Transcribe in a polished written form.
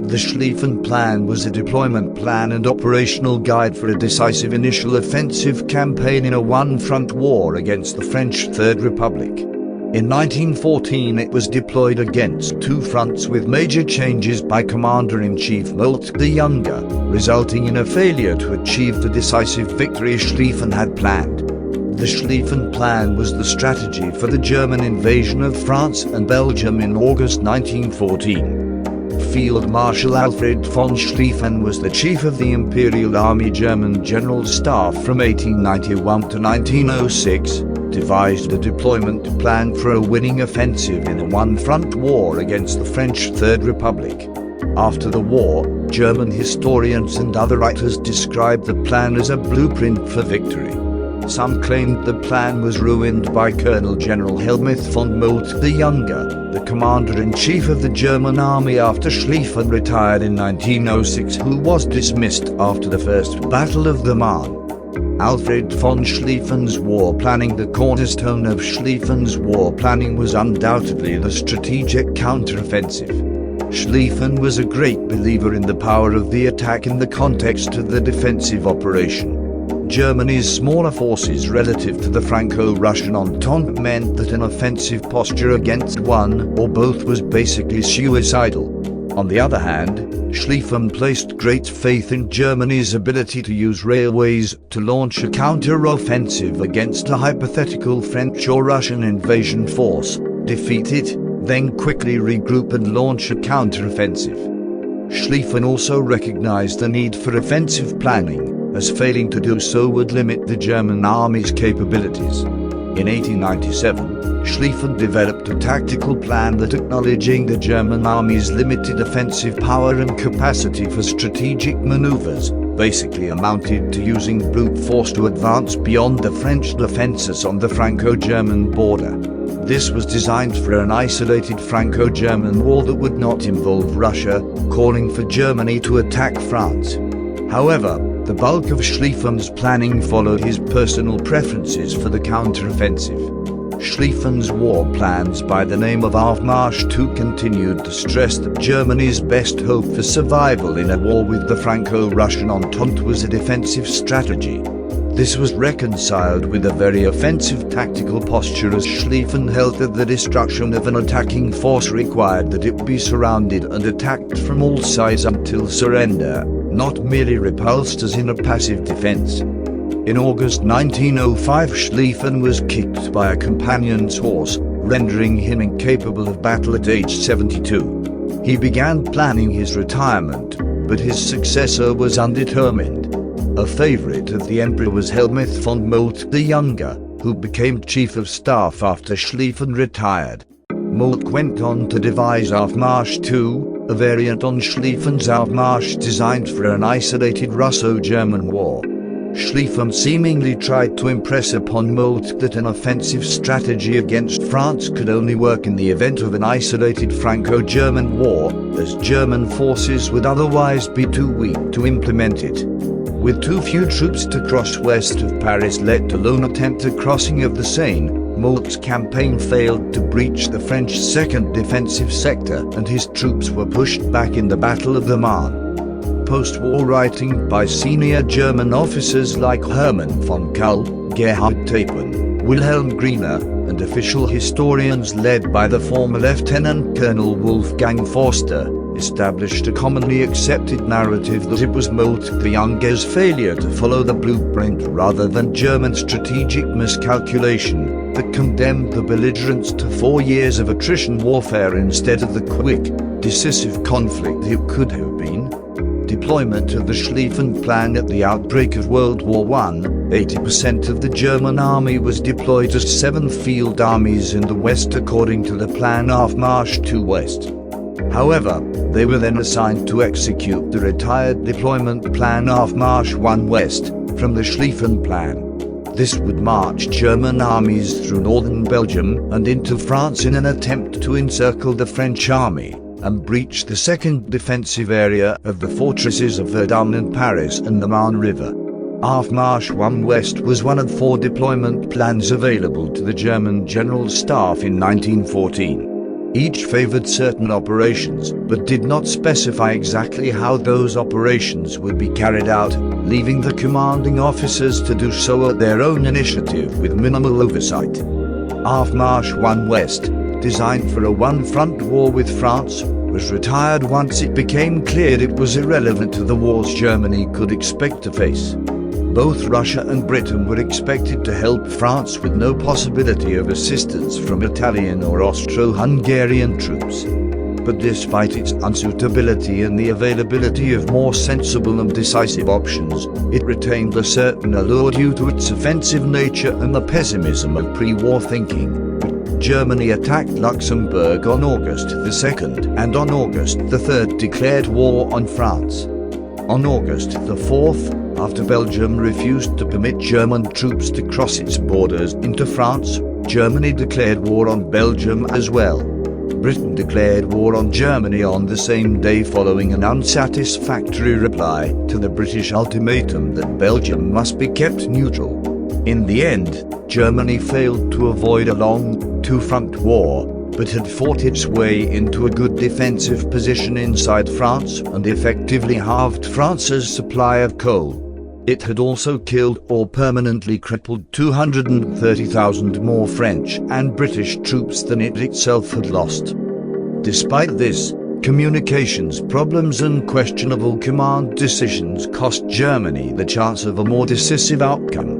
The Schlieffen Plan was a deployment plan and operational guide for a decisive initial offensive campaign in a one-front war against the French Third Republic. In 1914 it was deployed against two fronts with major changes by Commander-in-Chief Moltke the Younger, resulting in a failure to achieve the decisive victory Schlieffen had planned. The Schlieffen Plan was the strategy for the German invasion of France and Belgium in August 1914. Field Marshal Alfred von Schlieffen was the chief of the Imperial Army German General Staff from 1891 to 1906, devised a deployment plan for a winning offensive in a one-front war against the French Third Republic. After the war, German historians and other writers described the plan as a blueprint for victory. Some claimed the plan was ruined by Colonel General Helmuth von Moltke the Younger, the commander-in-chief of the German army after Schlieffen retired in 1906, who was dismissed after the First Battle of the Marne. Alfred von Schlieffen's war planning. The cornerstone of Schlieffen's war planning was undoubtedly the strategic counteroffensive. Schlieffen was a great believer in the power of the attack in the context of the defensive operation. Germany's smaller forces relative to the Franco-Russian Entente meant that an offensive posture against one or both was basically suicidal. On the other hand, Schlieffen placed great faith in Germany's ability to use railways to launch a counter-offensive against a hypothetical French or Russian invasion force, defeat it, then quickly regroup and launch a counter-offensive. Schlieffen also recognized the need for offensive planning, as failing to do so would limit the German army's capabilities. In 1897, Schlieffen developed a tactical plan that, acknowledging the German army's limited offensive power and capacity for strategic maneuvers, basically amounted to using brute force to advance beyond the French defenses on the Franco-German border. This was designed for an isolated Franco-German war that would not involve Russia, calling for Germany to attack France. However, the bulk of Schlieffen's planning followed his personal preferences for the counteroffensive. Schlieffen's war plans by the name of Aufmarsch II continued to stress that Germany's best hope for survival in a war with the Franco-Russian Entente was a defensive strategy. This was reconciled with a very offensive tactical posture, as Schlieffen held that the destruction of an attacking force required that it be surrounded and attacked from all sides until surrender, not merely repulsed as in a passive defense. In August 1905, Schlieffen was kicked by a companion's horse, rendering him incapable of battle at age 72. He began planning his retirement, but his successor was undetermined. A favorite of the emperor was Helmuth von Moltke the Younger, who became chief of staff after Schlieffen retired. Moltke went on to devise Aufmarsch II, a variant on Schlieffen's Aufmarsch designed for an isolated Russo-German war. Schlieffen seemingly tried to impress upon Moltke that an offensive strategy against France could only work in the event of an isolated Franco-German war, as German forces would otherwise be too weak to implement it. With too few troops to cross west of Paris, let alone attempt a crossing of the Seine, Moltke's campaign failed to breach the French second defensive sector, and his troops were pushed back in the Battle of the Marne. Post-war writing by senior German officers like Hermann von Kahl, Gerhard Tapen, Wilhelm Griener, and official historians led by the former Lieutenant Colonel Wolfgang Forster, established a commonly accepted narrative that it was Moltke the Younger's failure to follow the blueprint rather than German strategic miscalculation that condemned the belligerents to 4 years of attrition warfare instead of the quick, decisive conflict it could have been. Deployment of the Schlieffen Plan. At the outbreak of World War I, 80% of the German army was deployed as 7 field armies in the west according to the plan Aufmarsch II West. However, they were then assigned to execute the retired deployment plan Aufmarsch I West from the Schlieffen Plan. This would march German armies through northern Belgium and into France in an attempt to encircle the French army and breach the second defensive area of the fortresses of Verdun and Paris and the Marne River. Aufmarsch I West was one of 4 deployment plans available to the German General Staff in 1914. Each favored certain operations, but did not specify exactly how those operations would be carried out, leaving the commanding officers to do so at their own initiative with minimal oversight. March 1 West, designed for a one-front war with France, was retired once it became clear it was irrelevant to the wars Germany could expect to face. Both Russia and Britain were expected to help France with no possibility of assistance from Italian or Austro-Hungarian troops. But despite its unsuitability and the availability of more sensible and decisive options, it retained a certain allure due to its offensive nature and the pessimism of pre-war thinking. Germany attacked Luxembourg on August the 2nd and on August the 3rd declared war on France. On August the 4th, after Belgium refused to permit German troops to cross its borders into France, Germany declared war on Belgium as well. Britain declared war on Germany on the same day following an unsatisfactory reply to the British ultimatum that Belgium must be kept neutral. In the end, Germany failed to avoid a long, two-front war, but had fought its way into a good defensive position inside France and effectively halved France's supply of coal. It had also killed or permanently crippled 230,000 more French and British troops than it itself had lost. Despite this, communications problems and questionable command decisions cost Germany the chance of a more decisive outcome.